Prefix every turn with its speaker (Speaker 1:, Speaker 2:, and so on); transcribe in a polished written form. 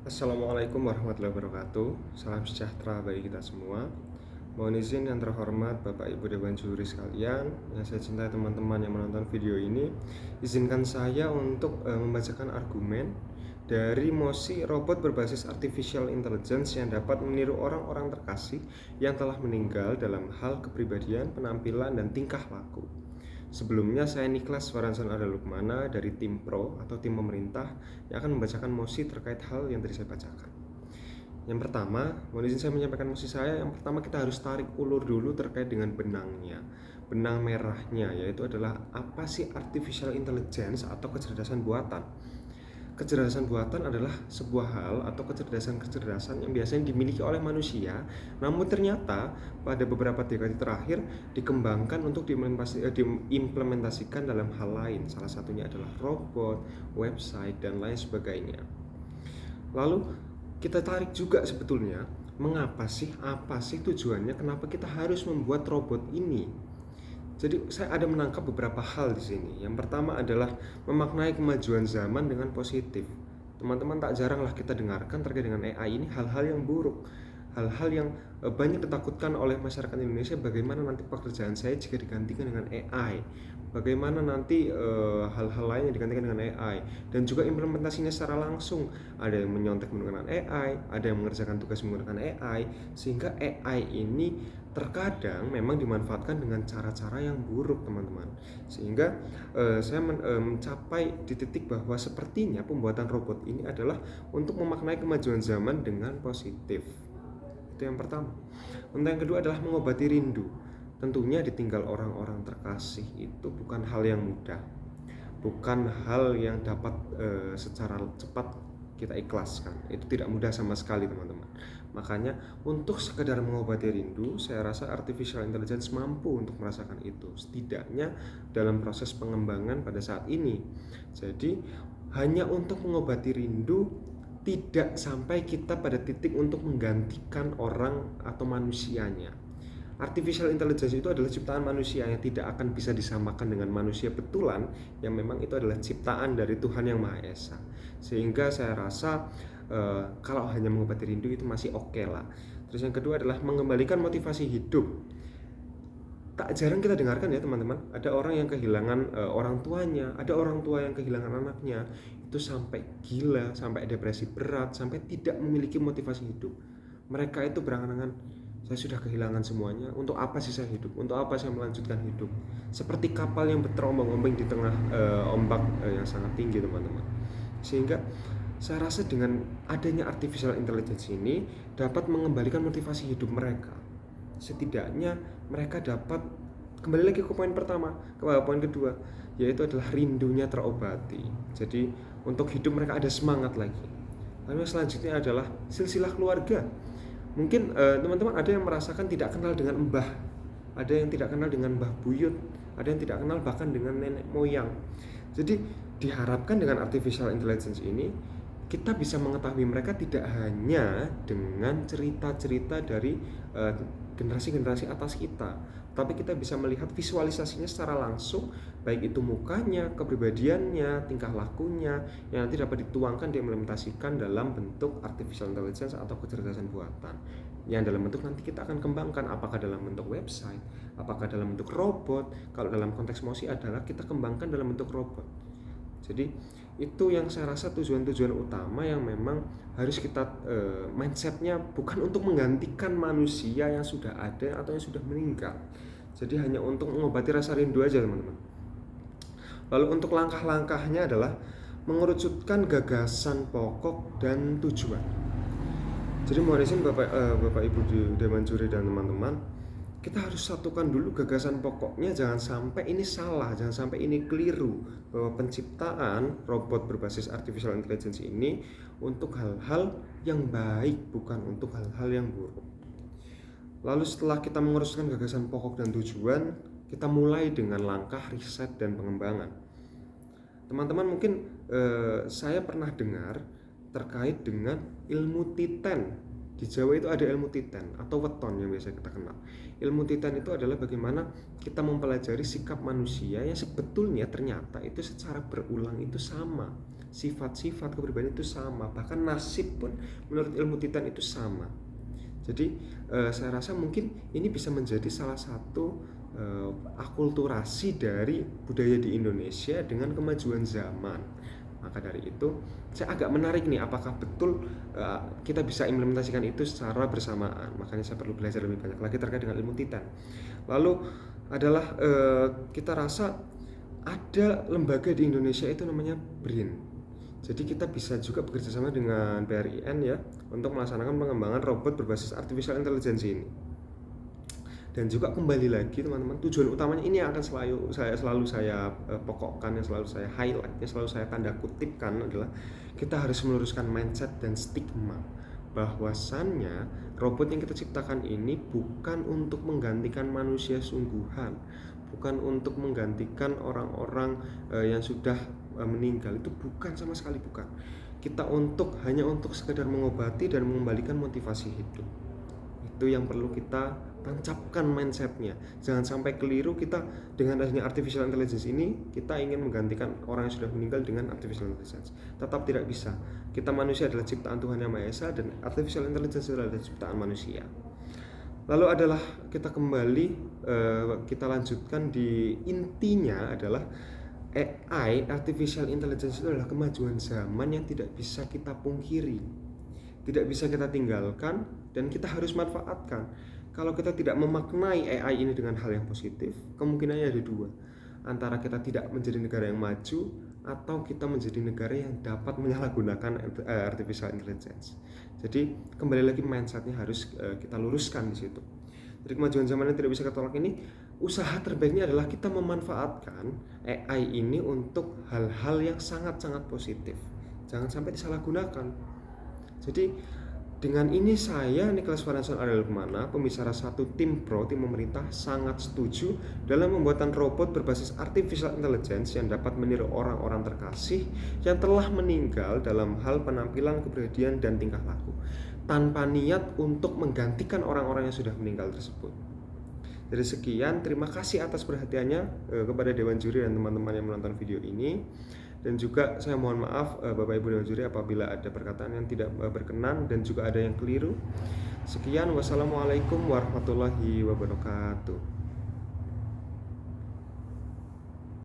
Speaker 1: Assalamualaikum warahmatullahi wabarakatuh. Salam sejahtera bagi kita semua. Mohon izin yang terhormat Bapak Ibu Dewan Juri sekalian, yang saya cintai, teman-teman yang menonton video ini, izinkan saya untuk membacakan argumen dari mosi robot berbasis artificial intelligence yang dapat meniru orang-orang terkasih yang telah meninggal dalam hal kepribadian, penampilan, dan tingkah laku. Sebelumnya saya Niklas Faransan Ada Lukmana dari tim Pro atau tim pemerintah yang akan membacakan mosi terkait hal yang tadi saya bacakan. Yang pertama, mohon izin saya menyampaikan mosi saya. Yang pertama, kita harus tarik ulur dulu terkait dengan benangnya. Benang merahnya yaitu adalah apa sih artificial intelligence atau kecerdasan buatan. Kecerdasan buatan adalah sebuah hal atau kecerdasan yang biasanya dimiliki oleh manusia, namun ternyata pada beberapa dekade terakhir dikembangkan untuk diimplementasikan dalam hal lain. Salah satunya adalah robot, website, dan lain sebagainya. Lalu kita tarik juga sebetulnya, apa sih tujuannya, kenapa kita harus membuat robot ini? Jadi saya ada menangkap beberapa hal di sini. Yang pertama adalah memaknai kemajuan zaman dengan positif. Teman-teman, tak jaranglah kita dengarkan terkait dengan AI ini hal-hal yang buruk, hal-hal yang banyak ditakutkan oleh masyarakat Indonesia. Bagaimana nanti pekerjaan saya jika digantikan dengan AI? Bagaimana nanti hal-hal lain yang digantikan dengan AI? Dan juga implementasinya secara langsung. Ada yang menyontek menggunakan AI, ada yang mengerjakan tugas menggunakan AI, sehingga AI ini terkadang memang dimanfaatkan dengan cara-cara yang buruk, teman-teman. Sehingga saya mencapai di titik bahwa sepertinya pembuatan robot ini adalah untuk memaknai kemajuan zaman dengan positif. Itu yang pertama. Untuk yang kedua adalah mengobati rindu. Tentunya ditinggal orang-orang terkasih itu bukan hal yang mudah, bukan hal yang dapat secara cepat kita ikhlaskan. Itu tidak mudah sama sekali, teman-teman. Makanya untuk sekedar mengobati rindu, saya rasa artificial intelligence mampu untuk merasakan itu, setidaknya dalam proses pengembangan pada saat ini. Jadi hanya untuk mengobati rindu, tidak sampai kita pada titik untuk menggantikan orang atau manusianya. Artificial intelligence itu adalah ciptaan manusia yang tidak akan bisa disamakan dengan manusia betulan, yang memang itu adalah ciptaan dari Tuhan Yang Maha Esa. Sehingga saya rasa kalau hanya mengobati rindu itu masih oke lah. Terus yang kedua adalah mengembalikan motivasi hidup. Tak jarang kita dengarkan ya, teman-teman, ada orang yang kehilangan orang tuanya, ada orang tua yang kehilangan anaknya, itu sampai gila, sampai depresi berat, sampai tidak memiliki motivasi hidup. Mereka itu berangan-angan, saya sudah kehilangan semuanya, untuk apa sih saya hidup, untuk apa saya melanjutkan hidup. Seperti kapal yang terombang-ambing di tengah ombak yang sangat tinggi, teman-teman. Sehingga saya rasa dengan adanya artificial intelligence ini dapat mengembalikan motivasi hidup mereka. Setidaknya mereka dapat kembali lagi ke poin pertama, ke poin kedua, yaitu adalah rindunya terobati. Jadi untuk hidup mereka ada semangat lagi. Lalu selanjutnya adalah silsilah keluarga. Mungkin teman-teman ada yang merasakan tidak kenal dengan mbah, ada yang tidak kenal dengan mbah buyut, ada yang tidak kenal bahkan dengan nenek moyang. Jadi diharapkan dengan artificial intelligence ini kita bisa mengetahui mereka tidak hanya dengan cerita-cerita dari generasi-generasi atas kita, tapi kita bisa melihat visualisasinya secara langsung, baik itu mukanya, kepribadiannya, tingkah lakunya, yang nanti dapat dituangkan, diimplementasikan dalam bentuk artificial intelligence atau kecerdasan buatan, yang dalam bentuk nanti kita akan kembangkan, apakah dalam bentuk website, apakah dalam bentuk robot. Kalau dalam konteks mosi adalah kita kembangkan dalam bentuk robot. Jadi itu yang saya rasa tujuan-tujuan utama yang memang harus kita mindsetnya bukan untuk menggantikan manusia yang sudah ada atau yang sudah meninggal. Jadi hanya untuk mengobati rasa rindu aja, teman-teman. Lalu untuk langkah-langkahnya adalah mengerucutkan gagasan pokok dan tujuan. Jadi mohon izin Bapak Ibu Dewan Juri dan teman-teman, kita harus satukan dulu gagasan pokoknya. Jangan sampai ini salah, jangan sampai ini keliru, bahwa penciptaan robot berbasis artificial intelligence ini untuk hal-hal yang baik, bukan untuk hal-hal yang buruk. Lalu setelah kita menguruskan gagasan pokok dan tujuan, kita mulai dengan langkah riset dan pengembangan. Teman-teman mungkin saya pernah dengar terkait dengan ilmu titen. Di Jawa itu ada ilmu titen atau weton yang biasa kita kenal. Ilmu titen itu adalah bagaimana kita mempelajari sikap manusia yang sebetulnya ternyata itu secara berulang itu sama. sifat-sifat kepribadian itu sama, bahkan nasib pun menurut ilmu Titan itu sama. Jadi saya rasa mungkin ini bisa menjadi salah satu akulturasi dari budaya di Indonesia dengan kemajuan zaman. Maka dari itu saya agak menarik nih, apakah betul kita bisa implementasikan itu secara bersamaan. Makanya saya perlu belajar lebih banyak lagi terkait dengan ilmu Titan. Lalu adalah kita rasa ada lembaga di Indonesia itu namanya BRIN. Jadi kita bisa juga bekerja sama dengan BRIN ya untuk melaksanakan pengembangan robot berbasis artificial intelligence ini. Dan juga kembali lagi teman-teman, tujuan utamanya ini akan selalu saya pokokkan, yang selalu saya highlight, yang selalu saya tanda kutipkan adalah kita harus meluruskan mindset dan stigma bahwasannya robot yang kita ciptakan ini bukan untuk menggantikan manusia sungguhan, bukan untuk menggantikan orang-orang yang sudah meninggal, itu bukan, sama sekali bukan. Kita hanya untuk sekedar mengobati dan mengembalikan motivasi hidup. Itu yang perlu kita tancapkan mindsetnya. Jangan sampai keliru kita dengan adanya artificial intelligence ini kita ingin menggantikan orang yang sudah meninggal dengan artificial intelligence. Tetap tidak bisa. Kita manusia adalah ciptaan Tuhan Yang Maha Esa dan artificial intelligence adalah ciptaan manusia. Lalu adalah kita kembali kita lanjutkan di intinya adalah AI, artificial intelligence itu adalah kemajuan zaman yang tidak bisa kita pungkiri, tidak bisa kita tinggalkan, dan kita harus manfaatkan. Kalau kita tidak memaknai AI ini dengan hal yang positif, kemungkinannya ada dua. Antara kita tidak menjadi negara yang maju, atau kita menjadi negara yang dapat menyalahgunakan artificial intelligence. Jadi kembali lagi mindsetnya harus kita luruskan di situ. Jadi kemajuan zaman yang tidak bisa kita tolak ini, usaha terbaiknya adalah kita memanfaatkan AI ini untuk hal-hal yang sangat-sangat positif. Jangan sampai disalahgunakan. Jadi dengan ini saya, Nicholas Farhanson Ariel Kumana, pembicara satu tim pemerintah, sangat setuju dalam pembuatan robot berbasis artificial intelligence yang dapat meniru orang-orang terkasih yang telah meninggal dalam hal penampilan, kepribadian, dan tingkah laku, tanpa niat untuk menggantikan orang-orang yang sudah meninggal tersebut. Jadi sekian, terima kasih atas perhatiannya kepada Dewan Juri dan teman-teman yang menonton video ini. Dan juga saya mohon maaf Bapak Ibu Dewan Juri apabila ada perkataan yang tidak berkenan dan juga ada yang keliru. Sekian, wassalamualaikum warahmatullahi wabarakatuh.